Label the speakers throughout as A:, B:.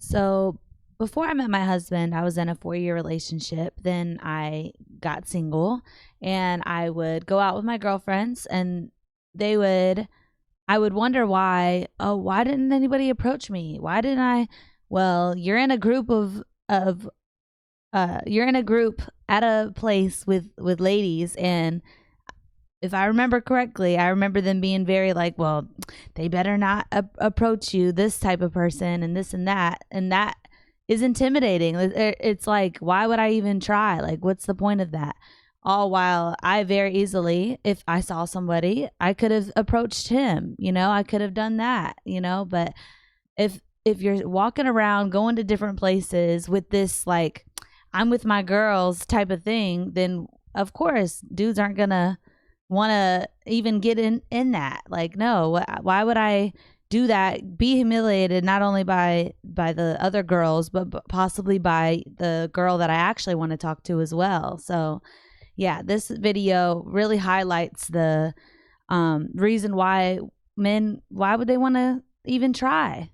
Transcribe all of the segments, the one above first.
A: So before I met my husband, I was in a 4-year relationship. Then I got single and I would go out with my girlfriends and they would, I would wonder why, oh, why didn't anybody approach me? Why didn't I? Well, you're in a group you're in a group at a place with ladies, and if I remember correctly, I remember them being very like, well, they better not approach you, this type of person, and this and that is intimidating. It's like, why would I even try? Like, what's the point of that? All while I very easily, if I saw somebody, I could have approached him. I could have done that. But if you're walking around, going to different places with this like, I'm with my girls type of thing, then of course dudes aren't gonna want to even get in that. Like, no, why would I do that? Be humiliated not only by the other girls, but possibly by the girl that I actually want to talk to as well. So yeah, this video really highlights the reason why why would they want to even try,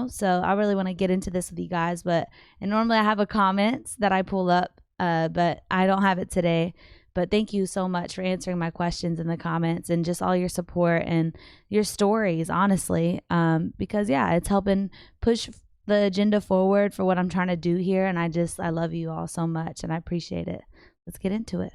A: So I really want to get into this with you guys, and normally I have a comments that I pull up, but I don't have it today. But thank you so much for answering my questions in the comments and just all your support and your stories, honestly, because yeah, it's helping push the agenda forward for what I'm trying to do here. And I love you all so much and I appreciate it. Let's get into it.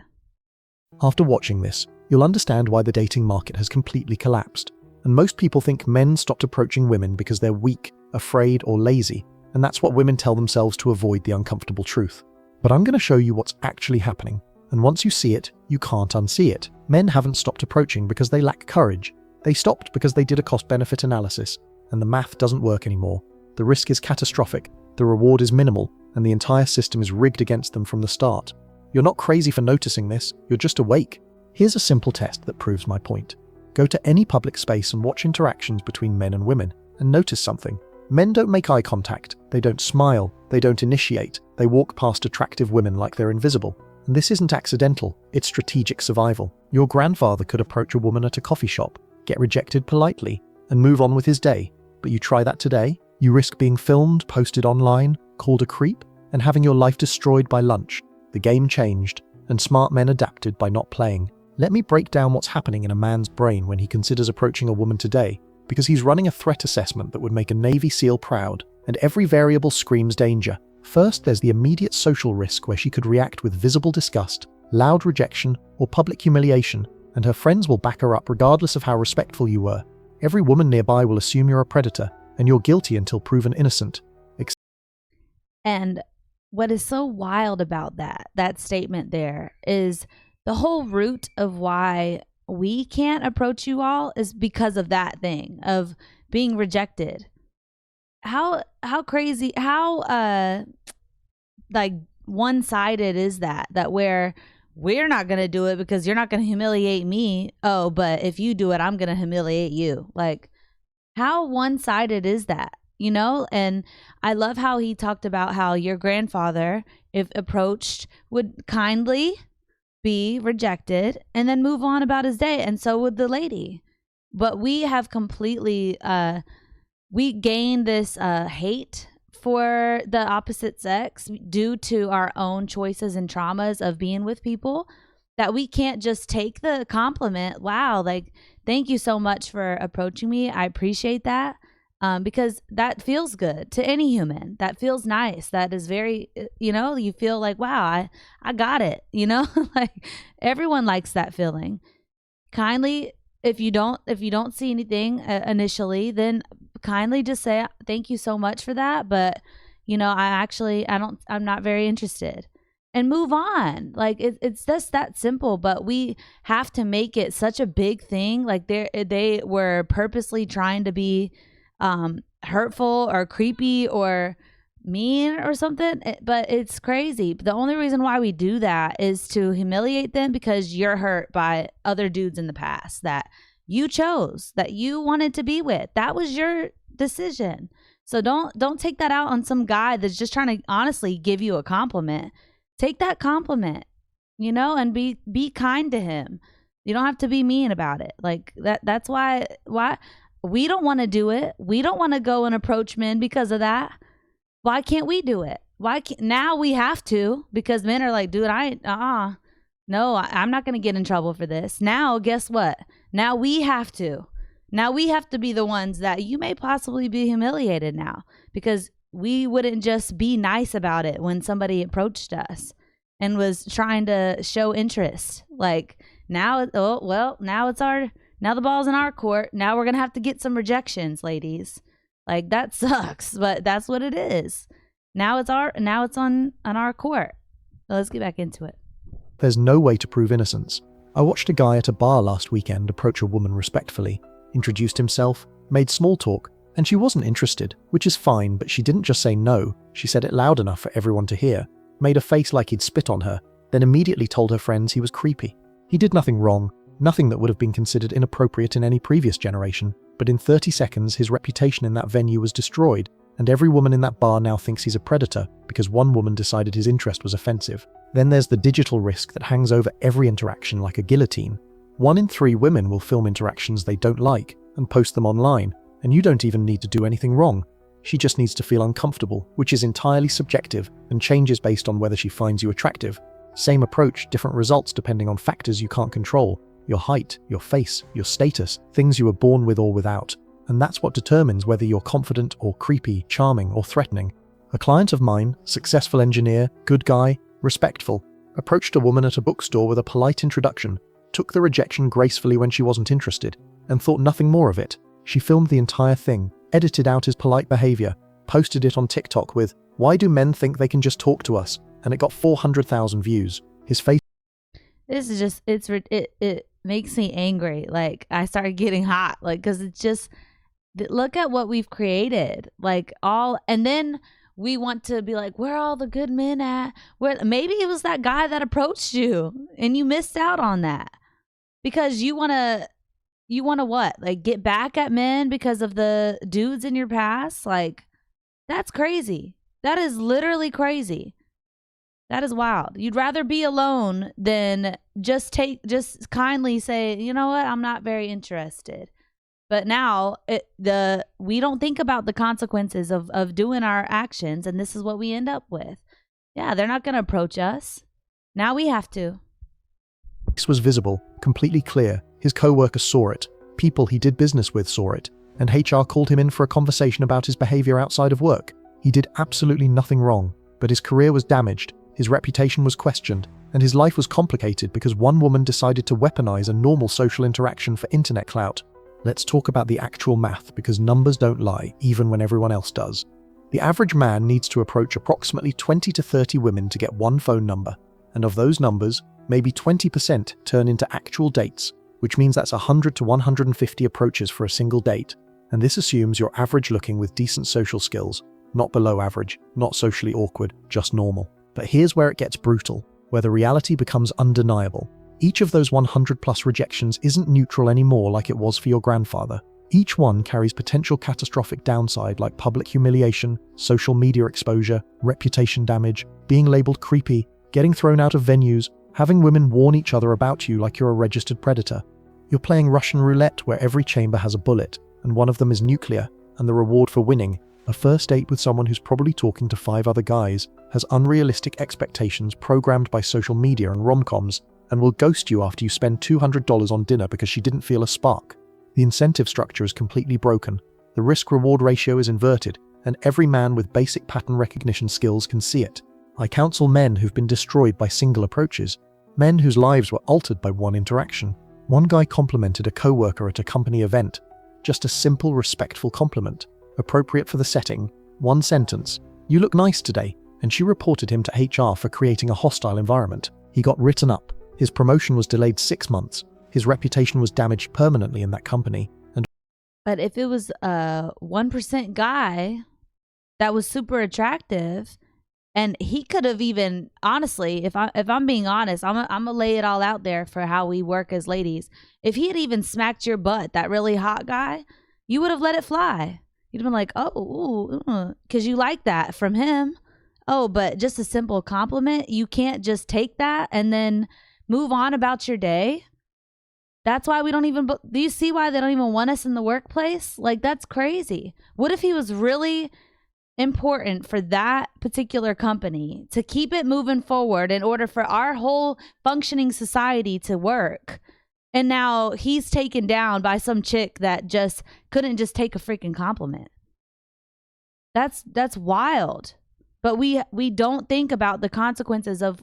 B: After watching this, you'll understand why the dating market has completely collapsed. And most people think men stopped approaching women because they're weak, afraid, or lazy. And that's what women tell themselves to avoid the uncomfortable truth. But I'm going to show you what's actually happening. And once you see it, you can't unsee it. Men haven't stopped approaching because they lack courage. They stopped because they did a cost-benefit analysis, and the math doesn't work anymore. The risk is catastrophic, the reward is minimal, and the entire system is rigged against them from the start. You're not crazy for noticing this, you're just awake. Here's a simple test that proves my point. Go to any public space and watch interactions between men and women, and notice something. Men don't make eye contact, they don't smile, they don't initiate, they walk past attractive women like they're invisible. And this isn't accidental, it's strategic survival. Your grandfather could approach a woman at a coffee shop, get rejected politely, and move on with his day. But you try that today, you risk being filmed, posted online, called a creep, and having your life destroyed by lunch. The game changed, and smart men adapted by not playing. Let me break down what's happening in a man's brain when he considers approaching a woman today, because he's running a threat assessment that would make a Navy SEAL proud, and every variable screams danger. First, there's the immediate social risk where she could react with visible disgust, loud rejection, or public humiliation, and her friends will back her up regardless of how respectful you were. Every woman nearby will assume you're a predator, and you're guilty until proven innocent.
A: And what is so wild about that statement there is the whole root of why we can't approach you all is because of that thing of being rejected. How crazy, how like one-sided is that where we're not going to do it because you're not going to humiliate me. Oh, but if you do it, I'm going to humiliate you. Like, how one-sided is that? And I love how he talked about how your grandfather, if approached, would kindly be rejected and then move on about his day. And so would the lady. But we have completely, we gain this hate for the opposite sex due to our own choices and traumas of being with people, that we can't just take the compliment. Wow, like, thank you so much for approaching me. I appreciate that. Because that feels good to any human. That feels nice. That is very, you feel like, wow, I got it, like everyone likes that feeling. Kindly, if you don't see anything initially, then kindly just say, thank you so much for that. But, I'm not very interested, and move on. Like it's just that simple, but we have to make it such a big thing. Like they were purposely trying to be hurtful or creepy or mean or something, but it's crazy. The only reason why we do that is to humiliate them because you're hurt by other dudes in the past that you chose, that you wanted to be with. That was your decision. So don't take that out on some guy that's just trying to honestly give you a compliment. Take that compliment, and be kind to him. You don't have to be mean about it. Like that's why we don't want to do it. We don't want to go and approach men because of that. Why can't we do it? Why can't, now we have to, because men are like, dude, no, I'm not going to get in trouble for this. Now, guess what? Now we have to. Now we have to be the ones that you may possibly be humiliated now, because we wouldn't just be nice about it when somebody approached us and was trying to show interest. Like now, oh, well, now the ball's in our court. Now we're going to have to get some rejections, ladies. Like that sucks, but that's what it is. Now it's on our court. So let's get back into it.
B: There's no way to prove innocence. I watched a guy at a bar last weekend approach a woman respectfully, introduced himself, made small talk, and she wasn't interested, which is fine, but she didn't just say no, she said it loud enough for everyone to hear, made a face like he'd spit on her, then immediately told her friends he was creepy. He did nothing wrong, nothing that would have been considered inappropriate in any previous generation, but in 30 seconds his reputation in that venue was destroyed, and every woman in that bar now thinks he's a predator because one woman decided his interest was offensive. Then there's the digital risk that hangs over every interaction like a guillotine. 1 in 3 women will film interactions they don't like and post them online, and you don't even need to do anything wrong. She just needs to feel uncomfortable, which is entirely subjective and changes based on whether she finds you attractive. Same approach, different results depending on factors you can't control. Your height, your face, your status, things you were born with or without. And that's what determines whether you're confident or creepy, charming or threatening. A client of mine, successful engineer, good guy, respectful, approached a woman at a bookstore with a polite introduction, took the rejection gracefully when she wasn't interested, and thought nothing more of it. She filmed the entire thing, edited out his polite behavior, posted it on TikTok with, "Why do men think they can just talk to us?" And it got 400,000 views. His face...
A: This is just, it makes me angry. Like I started getting hot, like, cause it's just, look at what we've created, like and then we want to be like, where are all the good men at? Where maybe it was that guy that approached you and you missed out on that because you want to what? Like get back at men because of the dudes in your past? Like that's crazy. That is literally crazy. That is wild. You'd rather be alone than just kindly say, you know what? I'm not very interested. But now we don't think about the consequences of doing our actions, and this is what we end up with. Yeah, they're not going to approach us. Now we have to.
B: This was visible, completely clear. His co-worker saw it. People he did business with saw it. And HR called him in for a conversation about his behavior outside of work. He did absolutely nothing wrong, but his career was damaged, his reputation was questioned, and his life was complicated because one woman decided to weaponize a normal social interaction for internet clout. Let's talk about the actual math, because numbers don't lie, even when everyone else does. The average man needs to approach approximately 20 to 30 women to get one phone number, and of those numbers, maybe 20% turn into actual dates, which means that's 100 to 150 approaches for a single date. And this assumes you're average looking with decent social skills, not below average, not socially awkward, just normal. But here's where it gets brutal, where the reality becomes undeniable. Each of those 100 plus rejections isn't neutral anymore like it was for your grandfather. Each one carries potential catastrophic downside like public humiliation, social media exposure, reputation damage, being labeled creepy, getting thrown out of venues, having women warn each other about you like you're a registered predator. You're playing Russian roulette where every chamber has a bullet, and one of them is nuclear, and the reward for winning, a first date with someone who's probably talking to 5 other guys, has unrealistic expectations programmed by social media and rom-coms, and will ghost you after you spend $200 on dinner because she didn't feel a spark. The incentive structure is completely broken, the risk-reward ratio is inverted, and every man with basic pattern recognition skills can see it. I counsel men who've been destroyed by single approaches, men whose lives were altered by one interaction. One guy complimented a co-worker at a company event. Just a simple, respectful compliment, appropriate for the setting, one sentence, "You look nice today," and she reported him to HR for creating a hostile environment. He got written up. His promotion was delayed 6 months. His reputation was damaged permanently in that company.
A: But if it was a 1% guy that was super attractive, and he could have even, honestly, if I'm being honest, I'm gonna lay it all out there for how we work as ladies. If he had even smacked your butt, that really hot guy, you would have let it fly. You'd have been like, oh, because you like that from him. Oh, but just a simple compliment, you can't just take that and then move on about your day. That's why we don't even, do you see why they don't even want us in the workplace? Like, that's crazy. What if he was really important for that particular company to keep it moving forward in order for our whole functioning society to work. And now he's taken down by some chick that just couldn't just take a freaking compliment. That's wild. But we don't think about the consequences of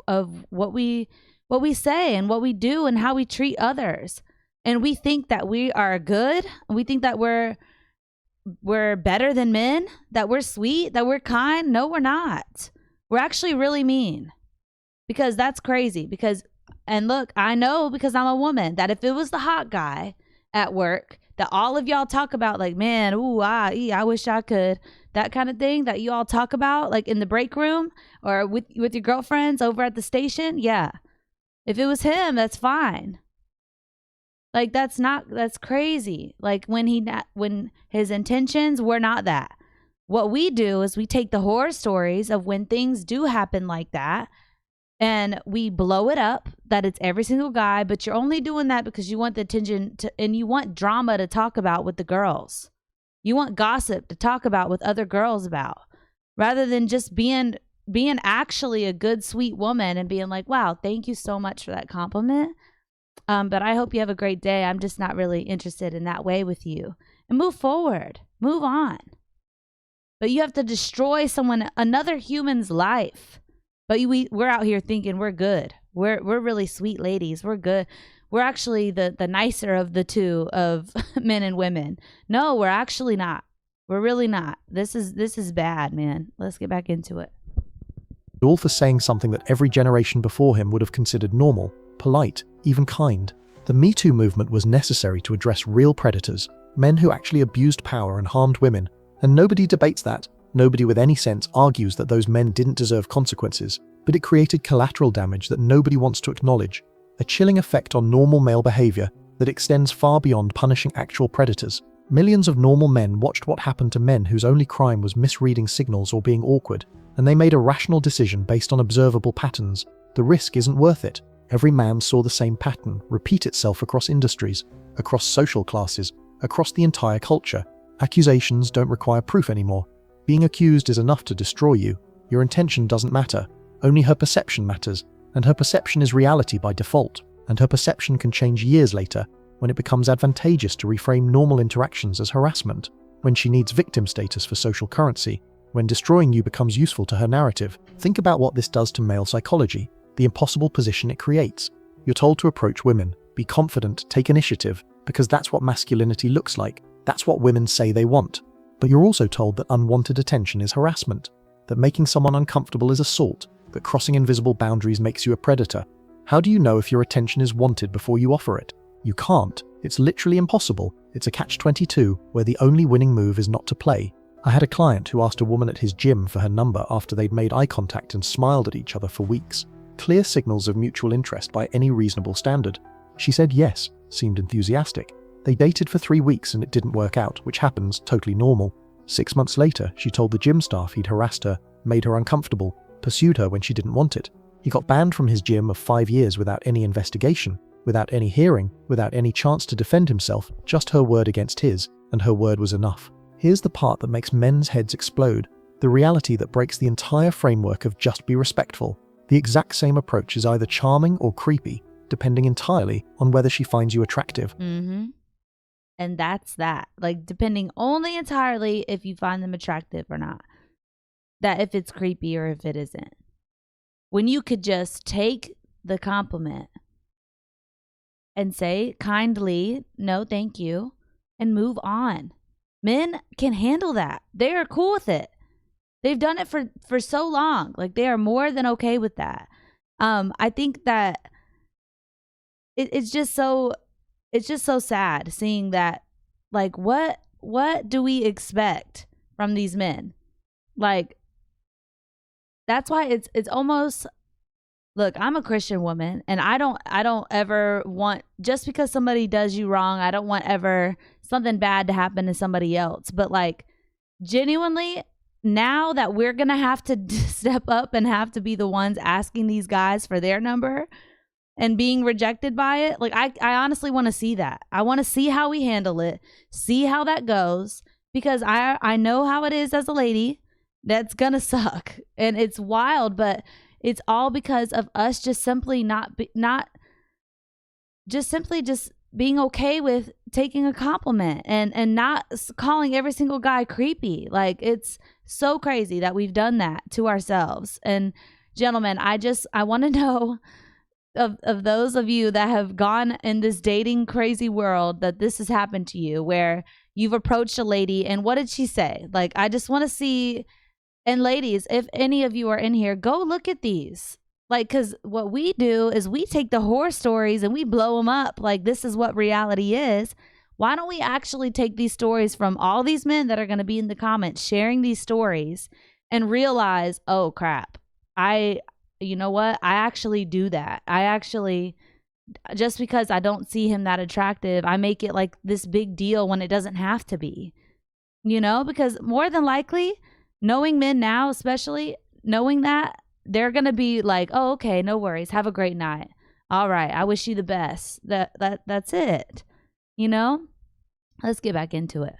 A: what we say and what we do and how we treat others. And we think that we are good. We think that we're better than men, that we're sweet, that we're kind. No, we're not. We're actually really mean. Because that's crazy. Because, and look, I know because I'm a woman, that if it was the hot guy at work that all of y'all talk about, like, man, ooh, I wish I could, that kind of thing that you all talk about, like in the break room or with your girlfriends over at the station. Yeah. If it was him, that's fine. Like, that's crazy. Like when his intentions were not that. What we do is we take the horror stories of when things do happen like that and we blow it up that it's every single guy, but you're only doing that because you want the attention and you want drama to talk about with the girls. You want gossip to talk about with other girls about, rather than just being actually a good, sweet woman and being like, wow, thank you so much for that compliment. But I hope you have a great day. I'm just not really interested in that way with you. And move forward. Move on. But you have to destroy another human's life. But we're out here thinking we're good. We're really sweet ladies. We're good. We're actually the nicer of the two of men and women. No, we're actually not. We're really not. This is bad, man. Let's get back into it.
B: All for saying something that every generation before him would have considered normal, polite, even kind. The Me Too movement was necessary to address real predators, men who actually abused power and harmed women. And nobody debates that. Nobody with any sense argues that those men didn't deserve consequences, but it created collateral damage that nobody wants to acknowledge. A chilling effect on normal male behavior that extends far beyond punishing actual predators. Millions of normal men watched what happened to men whose only crime was misreading signals or being awkward, and they made a rational decision based on observable patterns. The risk isn't worth it. Every man saw the same pattern repeat itself across industries, across social classes, across the entire culture. Accusations don't require proof anymore. Being accused is enough to destroy you. Your intention doesn't matter. Only her perception matters, and her perception is reality by default. And her perception can change years later when it becomes advantageous to reframe normal interactions as harassment, when she needs victim status for social currency, when destroying you becomes useful to her narrative. Think about what this does to male psychology, the impossible position it creates. You're told to approach women, be confident, take initiative, because that's what masculinity looks like. That's what women say they want. But you're also told that unwanted attention is harassment, that making someone uncomfortable is assault, that crossing invisible boundaries makes you a predator. How do you know if your attention is wanted before you offer it? You can't. It's literally impossible. It's a catch-22 where the only winning move is not to play. I had a client who asked a woman at his gym for her number after they'd made eye contact and smiled at each other for weeks. Clear signals of mutual interest by any reasonable standard. She said yes, seemed enthusiastic. They dated for 3 weeks and it didn't work out, which happens, totally normal. 6 months later, she told the gym staff he'd harassed her, made her uncomfortable, pursued her when she didn't want it. He got banned from his gym of 5 years without any investigation, without any hearing, without any chance to defend himself, just her word against his, and her word was enough. Here's the part that makes men's heads explode, the reality that breaks the entire framework of just be respectful. The exact same approach is either charming or creepy, depending entirely on whether she finds you attractive.
A: Mm-hmm. And that's that. Like, depending only entirely if you find them attractive or not. That if it's creepy or if it isn't. When you could just take the compliment and say kindly, no, thank you, and move on. Men can handle that. They are cool with it. They've done it for so long. Like, they are more than okay with that. I think that it's just so sad seeing that. Like, what do we expect from these men? Like, that's why it's almost, look, I'm a Christian woman and I don't ever want, just because somebody does you wrong, I don't want ever something bad to happen to somebody else. But like, genuinely, now that we're going to have to step up and have to be the ones asking these guys for their number and being rejected by it, like, I honestly want to see that. I want to see how we handle it, see how that goes, because I know how it is as a lady. That's gonna suck. And it's wild, but it's all because of us just simply not just simply just being okay with taking a compliment and not calling every single guy creepy. Like, it's so crazy that we've done that to ourselves. And gentlemen, I want to know of those of you that have gone in this dating crazy world, that this has happened to you, where you've approached a lady and what did she say? Like, I just want to see. And ladies, if any of you are in here, go look at these. Like, because what we do is we take the horror stories and we blow them up. Like, this is what reality is. Why don't we actually take these stories from all these men that are going to be in the comments sharing these stories and realize, oh crap, you know what? I actually do that. I actually, just because I don't see him that attractive, I make it like this big deal when it doesn't have to be, because more than likely, knowing men now, especially knowing that, they're going to be like, oh, okay, no worries. Have a great night. All right. I wish you the best. That's it. Let's get back into it.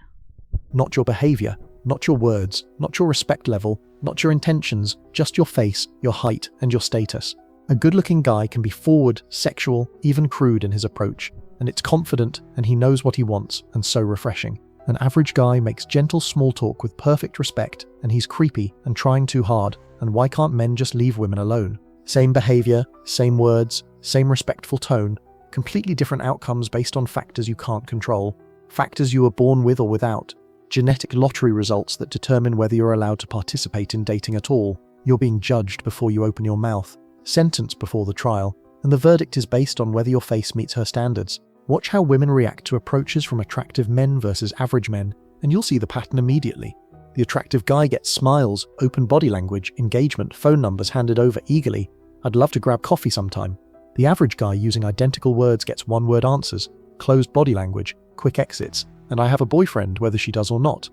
B: Not your behavior, not your words, not your respect level, not your intentions, just your face, your height, and your status. A good-looking guy can be forward, sexual, even crude in his approach, and it's confident and he knows what he wants, and so refreshing. An average guy makes gentle small talk with perfect respect, and he's creepy and trying too hard, and why can't men just leave women alone? Same behavior, same words, same respectful tone, completely different outcomes based on factors you can't control, factors you were born with or without, genetic lottery results that determine whether you're allowed to participate in dating at all. You're being judged before you open your mouth, sentenced before the trial, and the verdict is based on whether your face meets her standards. Watch how women react to approaches from attractive men versus average men, and you'll see the pattern immediately. The attractive guy gets smiles, open body language, engagement, phone numbers handed over eagerly. I'd love to grab coffee sometime. The average guy using identical words gets one-word answers, closed body language, quick exits, and I have a boyfriend whether she does or not.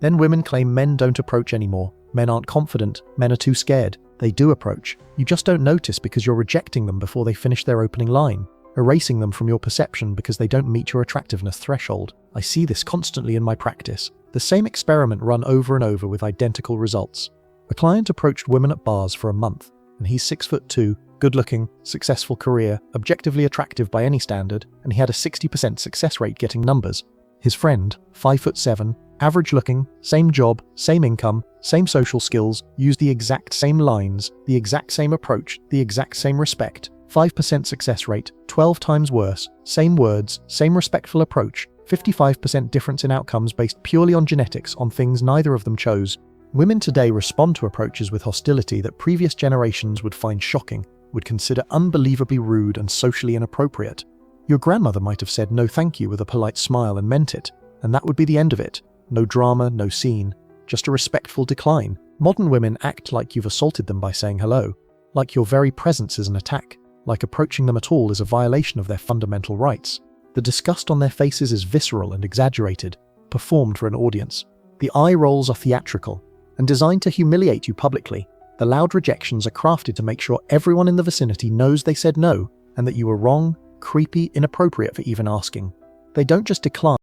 B: Then women claim men don't approach anymore. Men aren't confident, men are too scared. They do approach. You just don't notice because you're rejecting them before they finish their opening line, erasing them from your perception because they don't meet your attractiveness threshold. I see this constantly in my practice. The same experiment run over and over with identical results. A client approached women at bars for a month, and he's 6'2", good-looking, successful career, objectively attractive by any standard, and he had a 60% success rate getting numbers. His friend, 5'7", average-looking, same job, same income, same social skills, used the exact same lines, the exact same approach, the exact same respect, 5% success rate, 12 times worse, same words, same respectful approach, 55% difference in outcomes based purely on genetics on things neither of them chose. Women today respond to approaches with hostility that previous generations would find shocking, would consider unbelievably rude and socially inappropriate. Your grandmother might have said no thank you with a polite smile and meant it, and that would be the end of it. No drama, no scene, just a respectful decline. Modern women act like you've assaulted them by saying hello, like your very presence is an attack, like approaching them at all is a violation of their fundamental rights. The disgust on their faces is visceral and exaggerated, performed for an audience. The eye rolls are theatrical, and designed to humiliate you publicly. The loud rejections are crafted to make sure everyone in the vicinity knows they said no, and that you were wrong, creepy, inappropriate for even asking. They don't just decline.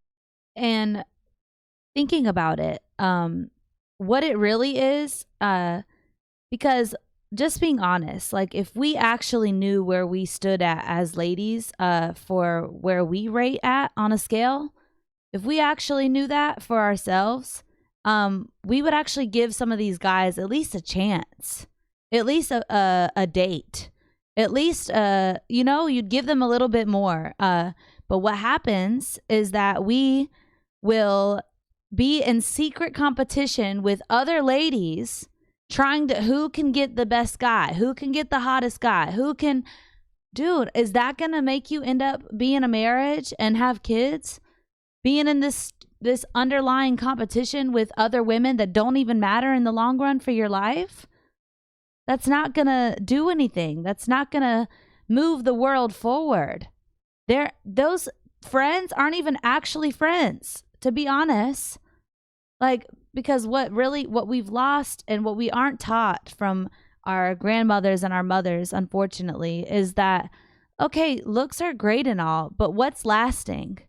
A: And thinking about it, what it really is, because just being honest, like if we actually knew where we stood at as ladies, for where we rate at on a scale, if we actually knew that for ourselves, we would actually give some of these guys at least a chance, at least a date, at least, you'd give them a little bit more. But what happens is that we will be in secret competition with other ladies trying to, who can get the best guy, who can get the hottest guy, dude, is that going to make you end up being a marriage and have kids? Being in this underlying competition with other women that don't even matter in the long run for your life? That's not going to do anything. That's not going to move the world forward. Those friends aren't even actually friends, to be honest. Like, because what we've lost and what we aren't taught from our grandmothers and our mothers, unfortunately, is that, okay, looks are great and all, but what's lasting?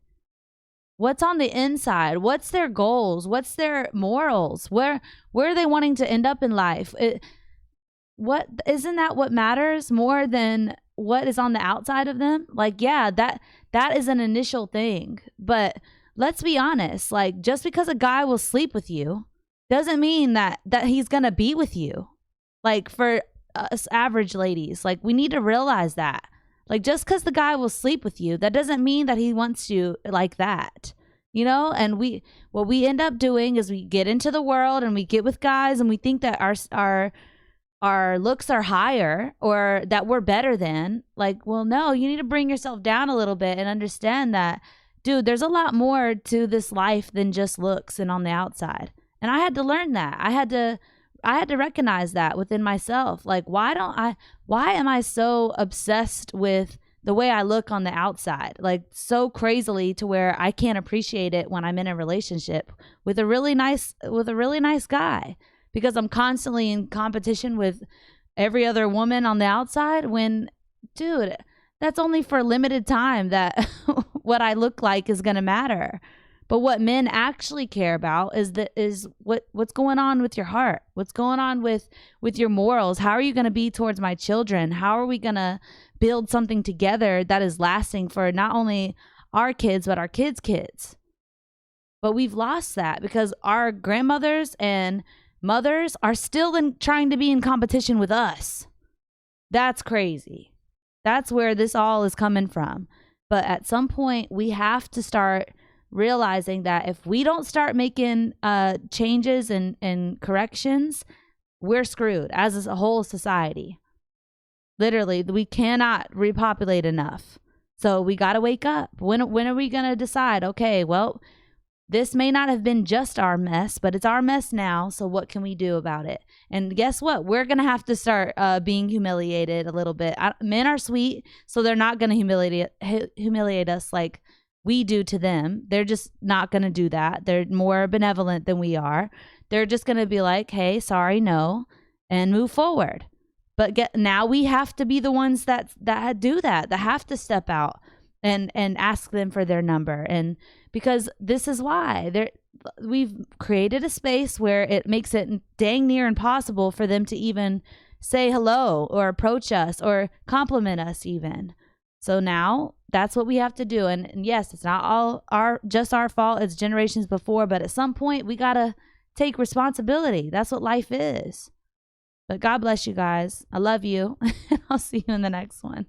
A: What's on the inside? What's their goals? What's their morals? Where are they wanting to end up in life? What isn't that what matters more than what is on the outside of them? Like, yeah, that is an initial thing. But let's be honest, like, just because a guy will sleep with you doesn't mean that he's gonna be with you. Like, for us average ladies, like, we need to realize that. Like, just because the guy will sleep with you, that doesn't mean that he wants you like that, you know? And what we end up doing is we get into the world and we get with guys and we think that our looks are higher or that we're better than. Like, well, no, you need to bring yourself down a little bit and understand that, dude, there's a lot more to this life than just looks and on the outside. And I had to learn that. I had to recognize that within myself. Like, why am I so obsessed with the way I look on the outside? Like, so crazily to where I can't appreciate it when I'm in a relationship with a really nice guy, because I'm constantly in competition with every other woman on the outside when, dude, that's only for a limited time that what I look like is going to matter. But what men actually care about is what's going on with your heart. What's going on with your morals? How are you going to be towards my children? How are we going to build something together that is lasting for not only our kids, but our kids' kids? But we've lost that because our grandmothers and mothers are still trying to be in competition with us. That's crazy. That's where this all is coming from. But at some point, we have to start realizing that if we don't start making changes and corrections, we're screwed as a whole society. Literally, we cannot repopulate enough. So we got to wake up. When are we going to decide, okay, well, this may not have been just our mess, but it's our mess now. So what can we do about it? And guess what? We're going to have to start being humiliated a little bit. Men are sweet, so they're not going to humiliate us like we do to them. They're just not going to do that. They're more benevolent than we are. They're just going to be like, hey, sorry, no, and move forward. But now we have to be the ones that do that have to step out and ask them for their number. And because this is why we've created a space where it makes it dang near impossible for them to even say hello or approach us or compliment us even. So now that's what we have to do. And yes, it's not all just our fault. It's generations before, but at some point we got to take responsibility. That's what life is. But God bless you guys. I love you. I'll see you in the next one.